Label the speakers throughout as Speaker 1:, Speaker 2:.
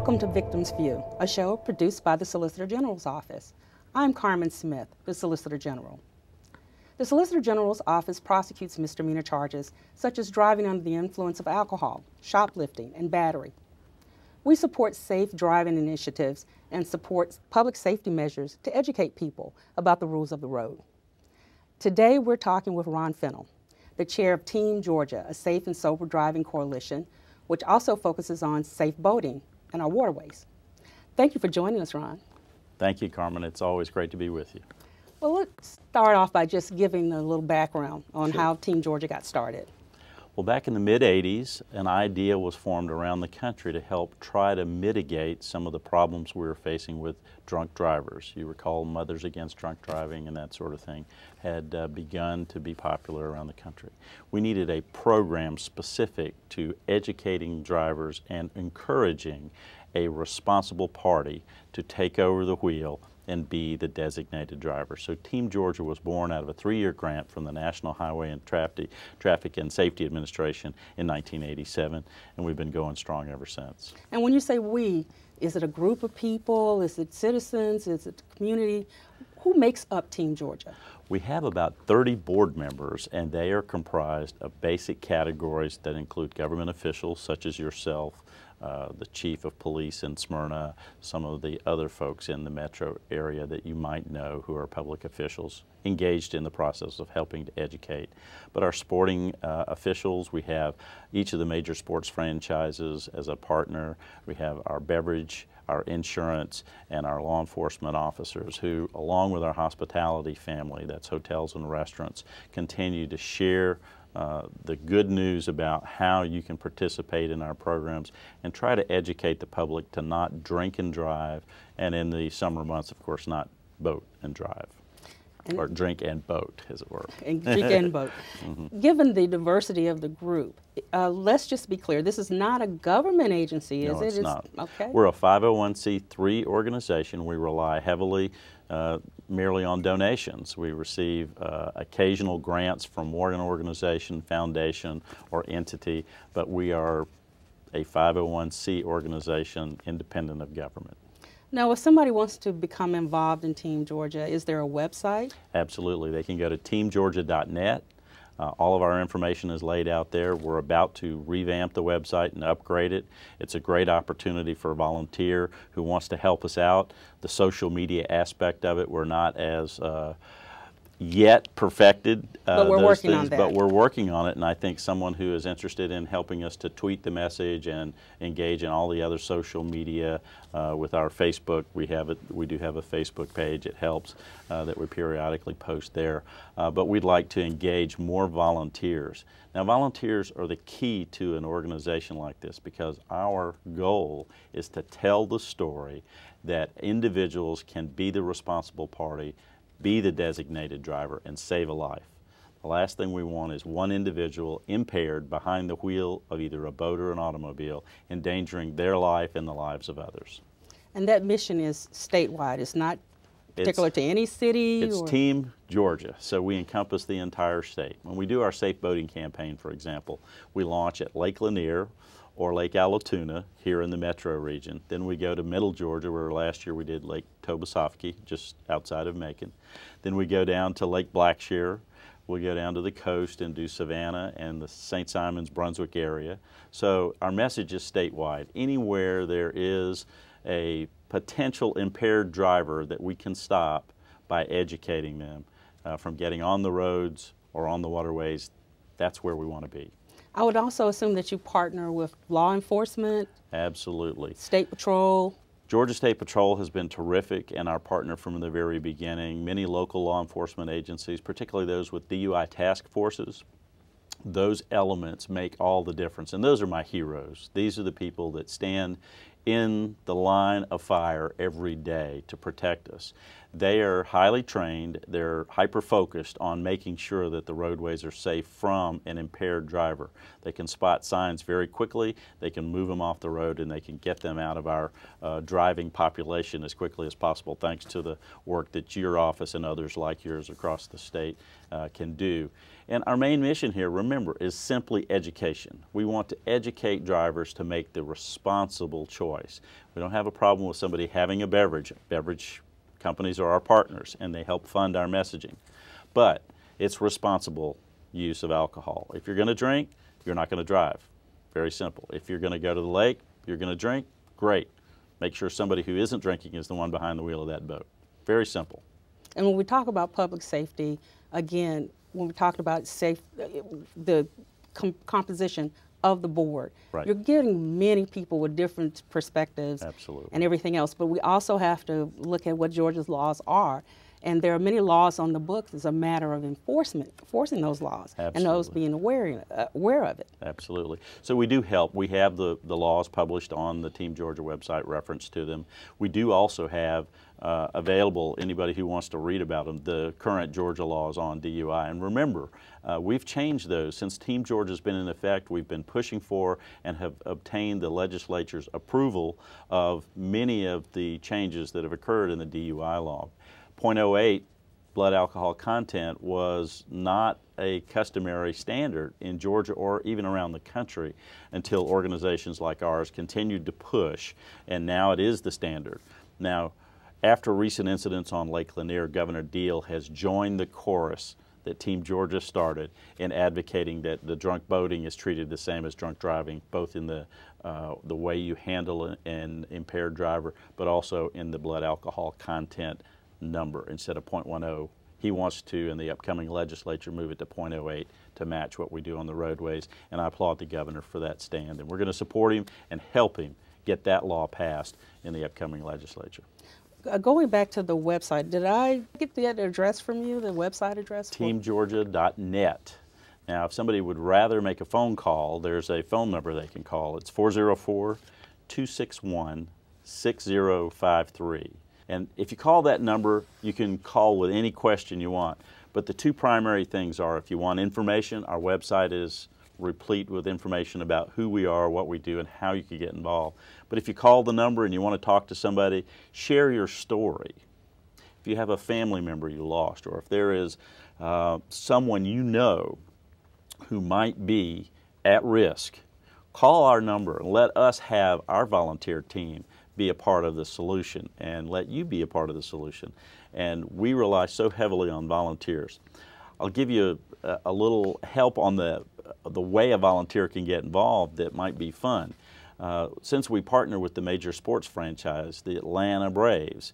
Speaker 1: Welcome to Victim's View, a show produced by the Solicitor General's Office. I'm Carmen Smith, the Solicitor General. The Solicitor General's Office prosecutes misdemeanor charges such as driving under the influence of alcohol, shoplifting, and battery. We support safe driving initiatives and support public safety measures to educate people about the rules of the road. Today we're talking with Ron Fennel, the chair of Team Georgia, a safe and sober driving coalition, which also focuses on safe boating in our waterways. Thank you for joining us, Ron.
Speaker 2: Thank you, Carmen. It's always great to be with you.
Speaker 1: Well, let's start off by just giving a little background on
Speaker 2: Sure.
Speaker 1: how Team Georgia got started.
Speaker 2: Well, back in the mid-'80s, an idea was formed around the country to help try to mitigate some of the problems we were facing with drunk drivers. You recall Mothers Against Drunk Driving and that sort of thing had begun to be popular around the country. We needed a program specific to educating drivers and encouraging a responsible party to take over the wheel and be the designated driver. So Team Georgia was born out of a 3-year grant from the National Highway and Traffic and Safety Administration in 1987, and we've been going strong ever since.
Speaker 1: And when you say we, is it a group of people? Is it citizens? Is it the community? Who makes up Team Georgia?
Speaker 2: We have about 30 board members, and they are comprised of basic categories that include government officials such as yourself, the chief of police in Smyrna, some of the other folks in the metro area that you might know who are public officials engaged in the process of helping to educate. But our sporting officials, we have each of the major sports franchises as a partner. We have our beverage, our insurance, and our law enforcement officers who, along with our hospitality family, that's hotels and restaurants, continue to share the good news about how you can participate in our programs and try to educate the public to not drink and drive, and in the summer months, of course, not boat and drive. Or drink and boat, as it were.
Speaker 1: And drink and boat. Given the diversity of the group, let's just be clear, this is not a government agency, is it?
Speaker 2: No, it's not.
Speaker 1: Okay.
Speaker 2: We're a 501c3 organization. We rely heavily merely on donations. We receive occasional grants from an organization, foundation, or entity, but we are a 501c organization independent of government.
Speaker 1: Now, if somebody wants to become involved in Team Georgia, is there a website?
Speaker 2: Absolutely. They can go to teamgeorgia.net. All of our information is laid out there. We're about to revamp the website and upgrade it. It's a great opportunity for a volunteer who wants to help us out. The social media aspect of it, we're not as yet perfected.
Speaker 1: But we're working on that.
Speaker 2: But we're working on it, and I think someone who is interested in helping us to tweet the message and engage in all the other social media with our Facebook, we do have a Facebook page. It helps that we periodically post there. But we'd like to engage more volunteers. Now, volunteers are the key to an organization like this because our goal is to tell the story that individuals can be the responsible party, be the designated driver, and save a life. The last thing we want is one individual impaired behind the wheel of either a boat or an automobile, endangering their life and the lives of others.
Speaker 1: And that mission is statewide. It's not particular to any city?
Speaker 2: It's Team Georgia, so we encompass the entire state. When we do our safe boating campaign, for example, we launch at Lake Lanier or Lake Allatoona here in the metro region. Then we go to Middle Georgia, where last year we did Lake Tobosoffke, just outside of Macon. Then we go down to Lake Blackshear. We'll go down to the coast and do Savannah and the St. Simons, Brunswick area. So our message is statewide. Anywhere there is a potential impaired driver that we can stop by educating them from getting on the roads or on the waterways, that's where we want to be.
Speaker 1: I would also assume that you partner with law enforcement.
Speaker 2: Absolutely.
Speaker 1: State Patrol.
Speaker 2: Georgia State Patrol has been terrific and our partner from the very beginning. Many local law enforcement agencies, particularly those with DUI task forces, those elements make all the difference. And those are my heroes. These are the people that stand in the line of fire every day to protect us. They are highly trained, they're hyper-focused on making sure that the roadways are safe from an impaired driver. They can spot signs very quickly, they can move them off the road, and they can get them out of our driving population as quickly as possible, thanks to the work that your office and others like yours across the state can do. And our main mission here, remember, is simply education. We want to educate drivers to make the responsible choice. We don't have a problem with somebody having a beverage. Beverage companies are our partners, and they help fund our messaging. But it's responsible use of alcohol. If you're going to drink, you're not going to drive. Very simple. If you're going to go to the lake, you're going to drink, great. Make sure somebody who isn't drinking is the one behind the wheel of that boat. Very simple.
Speaker 1: And when we talk about public safety, again, when we talked about the composition of the board,
Speaker 2: right.
Speaker 1: You're getting many people with different perspectives.
Speaker 2: Absolutely.
Speaker 1: And everything else. But we also have to look at what Georgia's laws are. And there are many laws on the books. It's a matter of enforcing those laws.
Speaker 2: Absolutely.
Speaker 1: And those being aware of it.
Speaker 2: Absolutely. So we do help. We have the laws published on the Team Georgia website, reference to them. We do also have available, anybody who wants to read about them, the current Georgia laws on DUI. And remember, we've changed those. Since Team Georgia's been in effect, we've been pushing for and have obtained the legislature's approval of many of the changes that have occurred in the DUI law. .08 blood alcohol content was not a customary standard in Georgia or even around the country until organizations like ours continued to push, and now it is the standard. Now, after recent incidents on Lake Lanier, Governor Deal has joined the chorus that Team Georgia started in advocating that the drunk boating is treated the same as drunk driving, both in the way you handle an impaired driver, but also in the blood alcohol content number. Instead of .10, he wants to, in the upcoming legislature, move it to .08 to match what we do on the roadways, and I applaud the governor for that stand. And we're going to support him and help him get that law passed in the upcoming legislature.
Speaker 1: Going back to the website, did I get that address from you, the website address?
Speaker 2: teamgeorgia.net. Now, if somebody would rather make a phone call, there's a phone number they can call. It's 404-261-6053. And if you call that number, you can call with any question you want. But the two primary things are, if you want information, our website is replete with information about who we are, what we do, and how you can get involved. But if you call the number and you want to talk to somebody, share your story. If you have a family member you lost, or if there is someone you know who might be at risk, call our number and let us have our volunteer team be a part of the solution and let you be a part of the solution. And we rely so heavily on volunteers. I'll give you a little help on the way a volunteer can get involved that might be fun. Since we partner with the major sports franchise, the Atlanta Braves,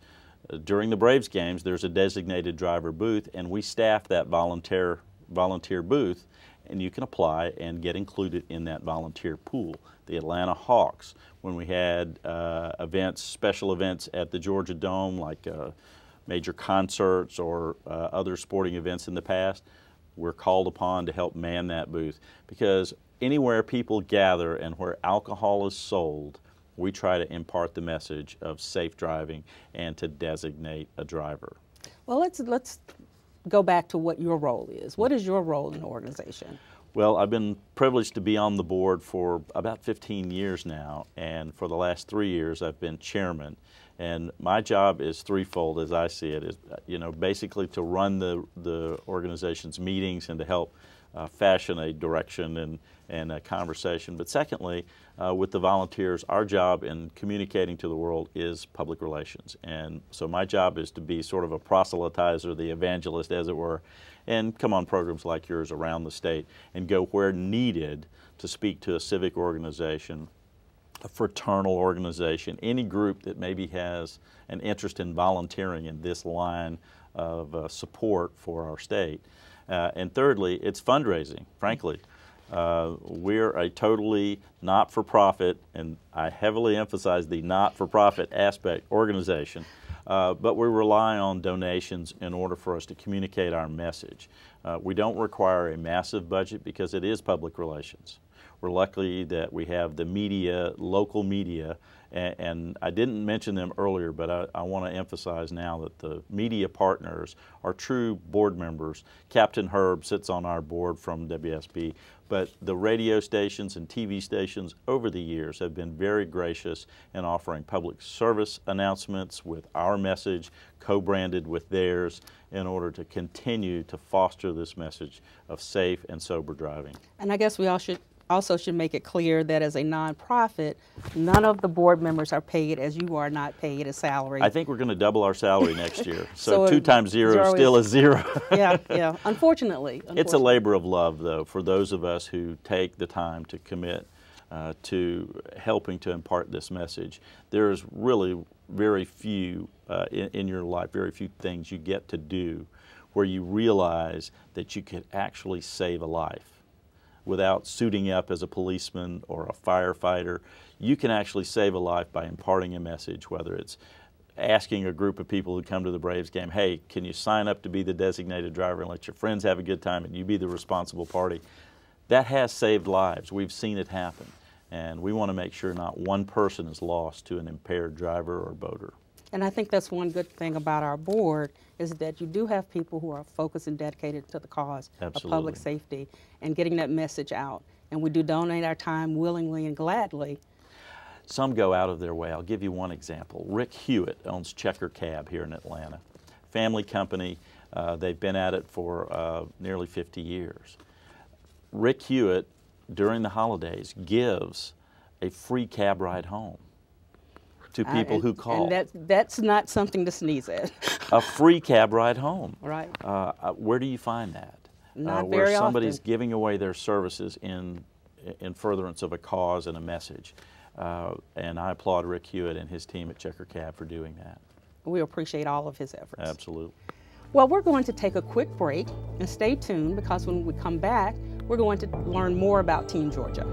Speaker 2: during the Braves games there's a designated driver booth, and we staff that volunteer booth, and you can apply and get included in that volunteer pool. The Atlanta Hawks, when we had special events at the Georgia Dome, like major concerts or other sporting events in the past, we're called upon to help man that booth, because anywhere people gather and where alcohol is sold, we try to impart the message of safe driving and to designate a driver.
Speaker 1: Well, let's go back to what your role is. What is your role in the organization?
Speaker 2: Well, I've been privileged to be on the board for about 15 years now, and for the last 3 years I've been chairman. And my job is threefold, as I see it, is, basically to run the organization's meetings and to help fashion a direction and a conversation. But secondly, with the volunteers, our job in communicating to the world is public relations. And so my job is to be sort of a proselytizer, the evangelist, as it were, and come on programs like yours around the state and go where needed to speak to a civic organization, a fraternal organization, any group that maybe has an interest in volunteering in this line of support for our state. And thirdly, it's fundraising, frankly. We're a totally not-for-profit, and I heavily emphasize the not-for-profit aspect, organization, but we rely on donations in order for us to communicate our message. We don't require a massive budget because it is public relations. We're lucky that we have the media, local media, And I didn't mention them earlier, but I want to emphasize now that the media partners are true board members. Captain Herb sits on our board from WSB, but the radio stations and TV stations over the years have been very gracious in offering public service announcements with our message co-branded with theirs in order to continue to foster this message of safe and sober driving.
Speaker 1: And I guess we also should make it clear that as a nonprofit, none of the board members are paid as you are not paid a salary.
Speaker 2: I think we're going to double our salary next year. So 2 times 0 still is 0.
Speaker 1: Yeah. Unfortunately.
Speaker 2: It's a labor of love, though, for those of us who take the time to commit to helping to impart this message. There's really very few in your life, very few things you get to do where you realize that you could actually save a life. Without suiting up as a policeman or a firefighter, you can actually save a life by imparting a message, whether it's asking a group of people who come to the Braves game, hey, can you sign up to be the designated driver and let your friends have a good time and you be the responsible party? That has saved lives. We've seen it happen. And we want to make sure not one person is lost to an impaired driver or boater.
Speaker 1: And I think that's one good thing about our board is that you do have people who are focused and dedicated to the cause of public safety and getting that message out. And we do donate our time willingly and gladly.
Speaker 2: Some go out of their way. I'll give you one example. Rick Hewitt owns Checker Cab here in Atlanta. Family company. They've been at it for nearly 50 years. Rick Hewitt, during the holidays, gives a free cab ride home to people who call.
Speaker 1: And that's not something to sneeze at.
Speaker 2: A free cab ride home.
Speaker 1: Right.
Speaker 2: Where do you find that?
Speaker 1: Not
Speaker 2: where
Speaker 1: very
Speaker 2: somebody's
Speaker 1: often.
Speaker 2: giving away their services in furtherance of a cause and a message. And I applaud Rick Hewitt and his team at Checker Cab for doing that.
Speaker 1: We appreciate all of his efforts.
Speaker 2: Absolutely.
Speaker 1: Well, we're going to take a quick break and stay tuned because when we come back, we're going to learn more about Team Georgia.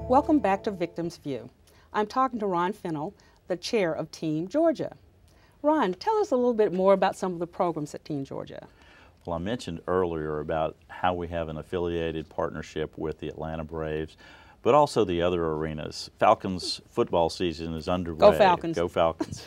Speaker 1: Welcome back to Victim's View. I'm talking to Ron Fennel, the chair of Team Georgia. Ron, tell us a little bit more about some of the programs at Team Georgia.
Speaker 2: Well, I mentioned earlier about how we have an affiliated partnership with the Atlanta Braves, but also the other arenas. Falcons football season is underway.
Speaker 1: Go Falcons.
Speaker 2: Go Falcons.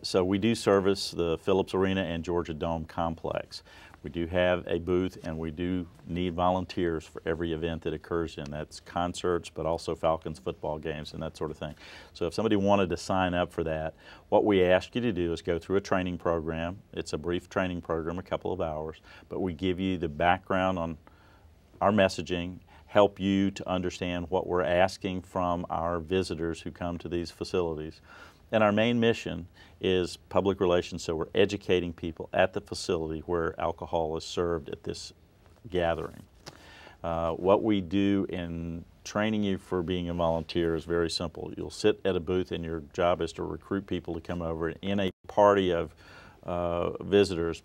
Speaker 2: So we do service the Phillips Arena and Georgia Dome complex. We do have a booth and we do need volunteers for every event that occurs in. That's concerts, but also Falcons football games and that sort of thing. So if somebody wanted to sign up for that, what we ask you to do is go through a training program. It's a brief training program, a couple of hours, but we give you the background on our messaging, help you to understand what we're asking from our visitors who come to these facilities. And our main mission is public relations, so we're educating people at the facility where alcohol is served at this gathering. What we do in training you for being a volunteer is very simple. You'll sit at a booth and your job is to recruit people to come over in a party of visitors.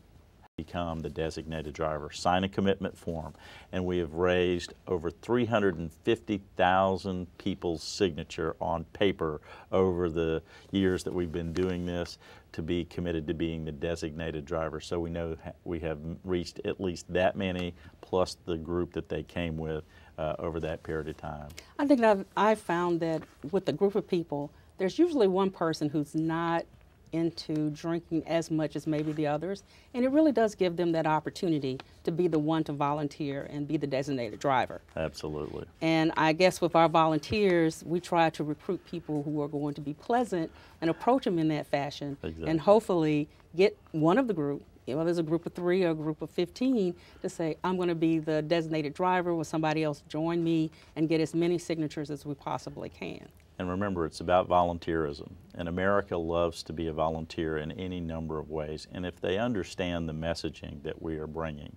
Speaker 2: Become the designated driver, sign a commitment form, and we have raised over 350,000 people's signature on paper over the years that we've been doing this to be committed to being the designated driver. So we know we have reached at least that many plus the group that they came with over that period of time.
Speaker 1: I think I've found that with a group of people, there's usually one person who's not into drinking as much as maybe the others, and it really does give them that opportunity to be the one to volunteer and be the designated driver.
Speaker 2: Absolutely.
Speaker 1: And I guess with our volunteers, we try to recruit people who are going to be pleasant and approach them in that fashion.
Speaker 2: Exactly.
Speaker 1: And hopefully get one of the group, there's a group of 3 or a group of 15, to say, I'm going to be the designated driver, will somebody else join me, and get as many signatures as we possibly can.
Speaker 2: And remember, it's about volunteerism. And America loves to be a volunteer in any number of ways. And if they understand the messaging that we are bringing,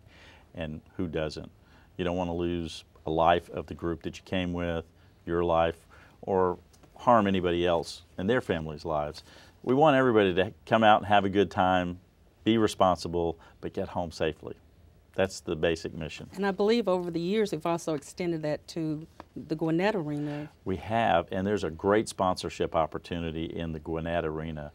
Speaker 2: and who doesn't, you don't want to lose a life of the group that you came with, your life, or harm anybody else and their families' lives. We want everybody to come out and have a good time, be responsible, but get home safely. That's the basic mission.
Speaker 1: And I believe over the years we've also extended that to the Gwinnett Arena.
Speaker 2: We have, and there's a great sponsorship opportunity in the Gwinnett Arena.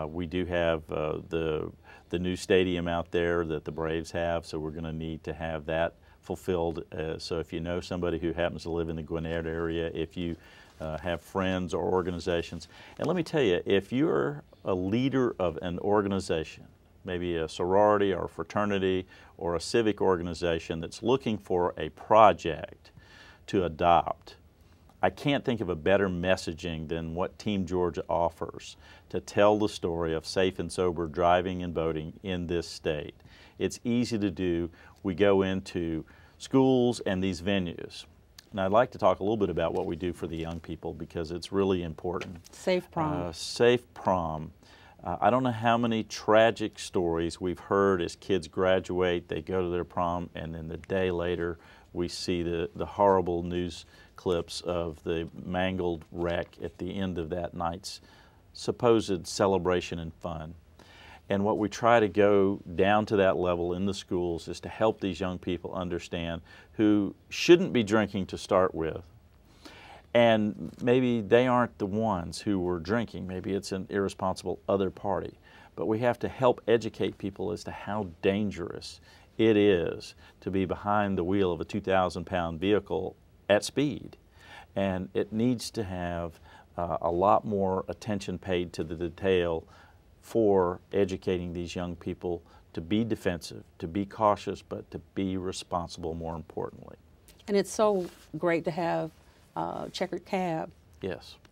Speaker 2: We do have the new stadium out there that the Braves have, so we're going to need to have that fulfilled. So if you know somebody who happens to live in the Gwinnett area, if you have friends or organizations, and let me tell you, if you're a leader of an organization, maybe a sorority or a fraternity or a civic organization that's looking for a project to adopt, I can't think of a better messaging than what Team Georgia offers to tell the story of safe and sober driving and boating in this state. It's easy to do. We go into schools and these venues. And I'd like to talk a little bit about what we do for the young people because it's really important.
Speaker 1: Safe prom.
Speaker 2: Safe prom. I don't know how many tragic stories we've heard as kids graduate, they go to their prom, and then the day later we see the horrible news clips of the mangled wreck at the end of that night's supposed celebration and fun. And what we try to go down to that level in the schools is to help these young people understand who shouldn't be drinking to start with. And maybe they aren't the ones who were drinking. Maybe it's an irresponsible other party. But we have to help educate people as to how dangerous it is to be behind the wheel of a 2,000-pound vehicle at speed. And it needs to have a lot more attention paid to the detail for educating these young people to be defensive, to be cautious, but to be responsible more importantly.
Speaker 1: And it's so great to have Checkered Cab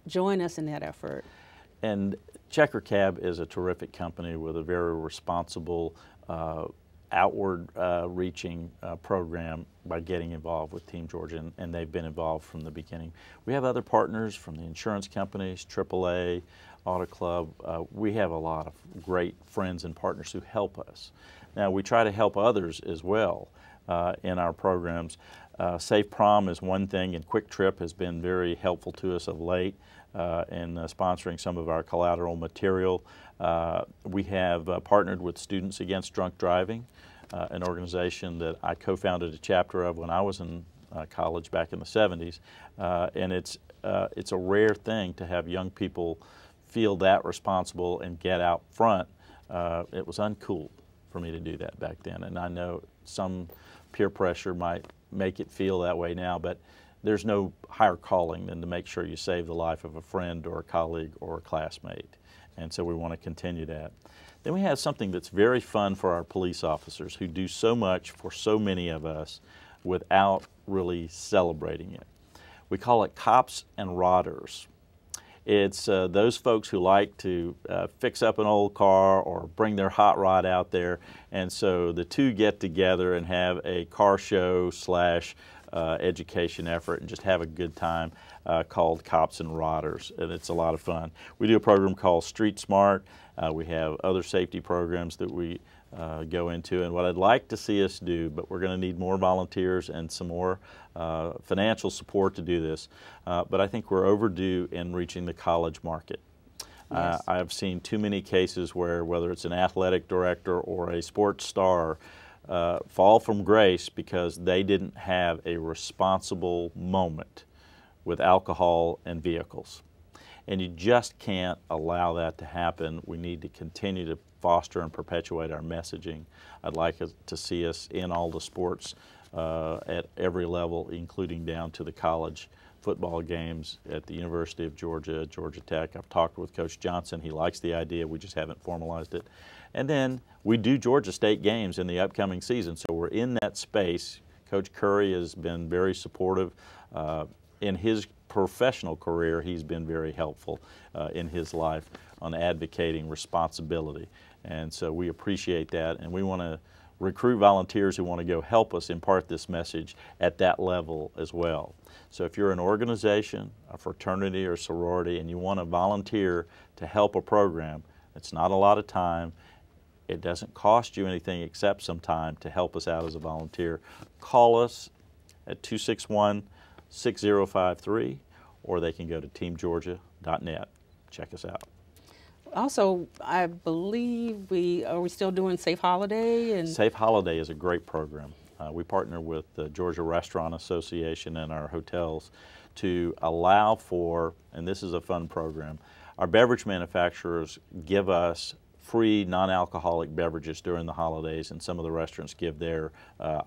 Speaker 1: join us in that effort.
Speaker 2: And Checkered Cab is a terrific company with a very responsible, outward reaching program by getting involved with Team Georgia, and they've been involved from the beginning. We have other partners from the insurance companies, AAA, Auto Club. We have a lot of great friends and partners who help us. Now we try to help others as well in our programs. Safe Prom is one thing, and Quick Trip has been very helpful to us of late in sponsoring some of our collateral material. We have partnered with Students Against Drunk Driving, an organization that I co-founded a chapter of when I was in college back in the 70s, and it's a rare thing to have young people feel that responsible and get out front. It was uncool for me to do that back then, and I know some peer pressure might make it feel that way now, but there's no higher calling than to make sure you save the life of a friend or a colleague or a classmate, and so we want to continue that. Then we have something that's very fun for our police officers who do so much for so many of us without really celebrating it. We call it Cops and Rodders. It's those folks who like to fix up an old car or bring their hot rod out there, and so the two get together and have a car show slash education effort and just have a good time called Cops and Rodders, and it's a lot of fun. We do a program called Street Smart. We have other safety programs that we go into, and what I'd like to see us do, but we're going to need more volunteers and some more financial support to do this, but I think we're overdue in reaching the college market. Yes. I've seen too many cases where whether it's an athletic director or a sports star fall from grace because they didn't have a responsible moment with alcohol and vehicles. And you just can't allow that to happen. We need to continue to foster and perpetuate our messaging. I'd like to see us in all the sports at every level, including down to the college football games at the University of Georgia, Georgia Tech. I've talked with Coach Johnson. He likes the idea. We just haven't formalized it. And then we do Georgia State games in the upcoming season, so we're in that space. Coach Curry has been very supportive. In his professional career, he's been very helpful in his life on advocating responsibility. And so we appreciate that, and we want to recruit volunteers who want to go help us impart this message at that level as well. So if you're an organization, a fraternity or sorority, and you want to volunteer to help a program, it's not a lot of time. It doesn't cost you anything except some time to help us out as a volunteer. Call us at 261-6053, or they can go to teamgeorgia.org. untitled.net. Check us out.
Speaker 1: Also, I believe are we still doing Safe Holiday? And
Speaker 2: Safe Holiday is a great program. We partner with the Georgia Restaurant Association and our hotels to allow for, and this is a fun program, our beverage manufacturers give us free non-alcoholic beverages during the holidays, and some of the restaurants give their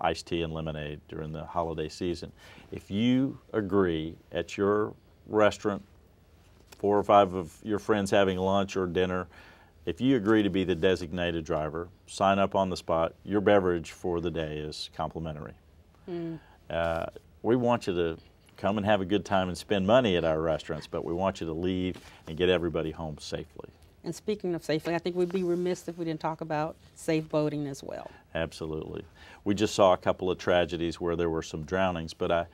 Speaker 2: iced tea and lemonade during the holiday season. If you agree at your restaurant, 4 or 5 of your friends having lunch or dinner, if you agree to be the designated driver, sign up on the spot, your beverage for the day is complimentary. We want you to come and have a good time and spend money at our restaurants, but we want you to leave and get everybody home safely.
Speaker 1: And speaking of safely, I think we'd be remiss if we didn't talk about safe boating as well.
Speaker 2: Absolutely. We just saw a couple of tragedies where there were some drownings, but I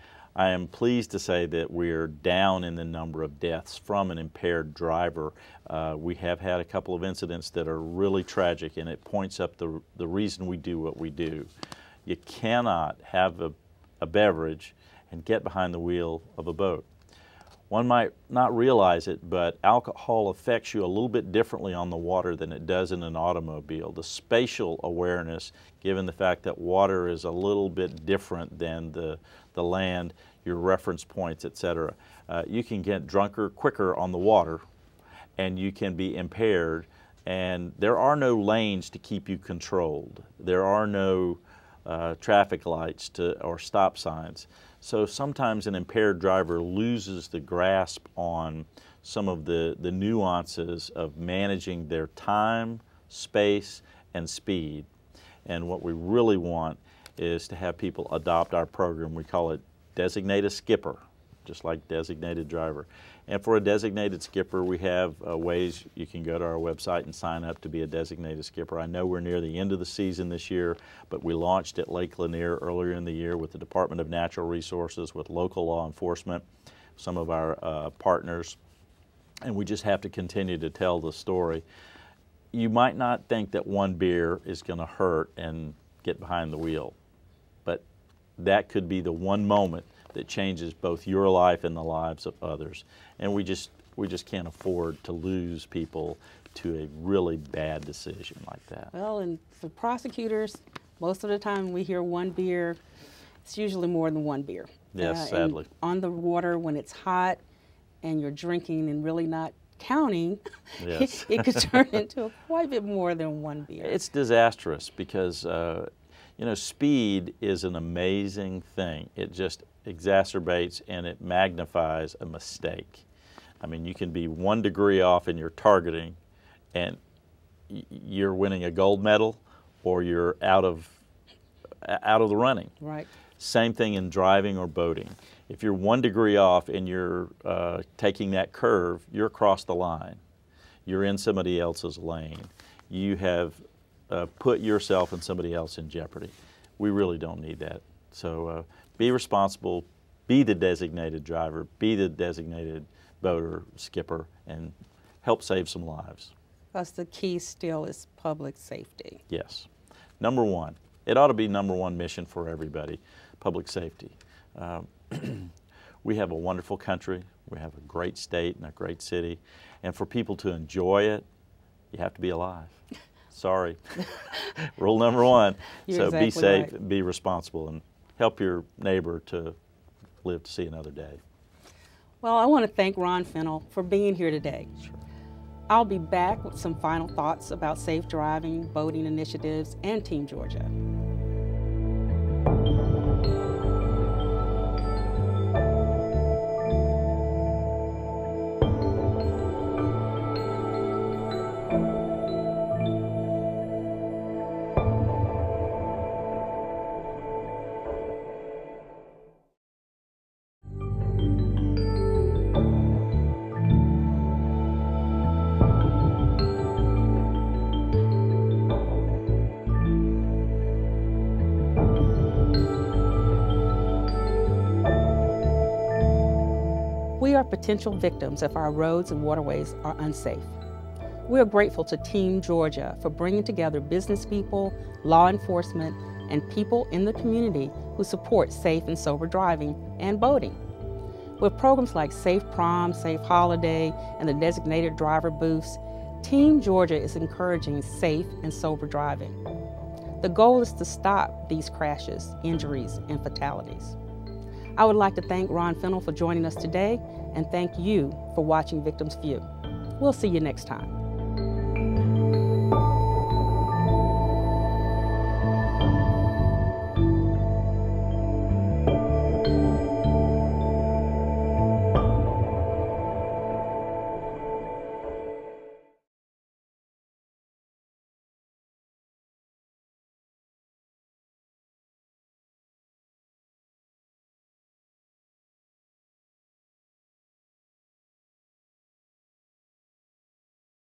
Speaker 2: am pleased to say that we're down in the number of deaths from an impaired driver. We have had a couple of incidents that are really tragic, and it points up the reason we do what we do. You cannot have a beverage and get behind the wheel of a boat. One might not realize it, but alcohol affects you a little bit differently on the water than it does in an automobile. The spatial awareness, given the fact that water is a little bit different than the land, your reference points, etc. You can get drunker quicker on the water, and you can be impaired, and there are no lanes to keep you controlled. There are no traffic lights or stop signs. So sometimes an impaired driver loses the grasp on some of the nuances of managing their time, space, and speed. And what we really want is to have people adopt our program. We call it Designated Skipper, just like designated driver. And for a designated skipper, we have ways you can go to our website and sign up to be a designated skipper. I know we're near the end of the season this year, but we launched at Lake Lanier earlier in the year with the Department of Natural Resources, with local law enforcement, some of our partners, and we just have to continue to tell the story. You might not think that one beer is going to hurt and get behind the wheel, but that could be the one moment that changes both your life and the lives of others. And we just can't afford to lose people to a really bad decision like that.
Speaker 1: Well, and for prosecutors, most of the time we hear one beer, it's usually more than one beer.
Speaker 2: Yes, sadly.
Speaker 1: On the water when it's hot and you're drinking and really not counting,
Speaker 2: yes.
Speaker 1: it could turn into quite a bit more than one beer.
Speaker 2: It's disastrous because you know, speed is an amazing thing. It just exacerbates and it magnifies a mistake. I mean, you can be 1 degree off in your targeting and you're winning a gold medal, or you're out of the running.
Speaker 1: Right.
Speaker 2: Same thing in driving or boating. If you're 1 degree off and you're taking that curve, you're across the line. You're in somebody else's lane. You have put yourself and somebody else in jeopardy. We really don't need that. So be responsible, be the designated driver, be the designated boater, skipper, and help save some lives.
Speaker 1: Because the key still is public safety.
Speaker 2: Yes. Number one. It ought to be number one mission for everybody, public safety. We have a wonderful country. We have a great state and a great city. And for people to enjoy it, you have to be alive. Sorry. Rule number one.
Speaker 1: You're
Speaker 2: so be
Speaker 1: exactly
Speaker 2: safe,
Speaker 1: right.
Speaker 2: be responsible, and help your neighbor to live to see another day.
Speaker 1: Well, I want to thank Ron Fennel for being here today.
Speaker 2: Sure.
Speaker 1: I'll be back with some final thoughts about safe driving, boating initiatives, and Team Georgia. We are potential victims if our roads and waterways are unsafe. We are grateful to Team Georgia for bringing together business people, law enforcement, and people in the community who support safe and sober driving and boating. With programs like Safe Prom, Safe Holiday, and the designated driver booths, Team Georgia is encouraging safe and sober driving. The goal is to stop these crashes, injuries, and fatalities. I would like to thank Ron Fennel for joining us today, and thank you for watching Victims View. We'll see you next time.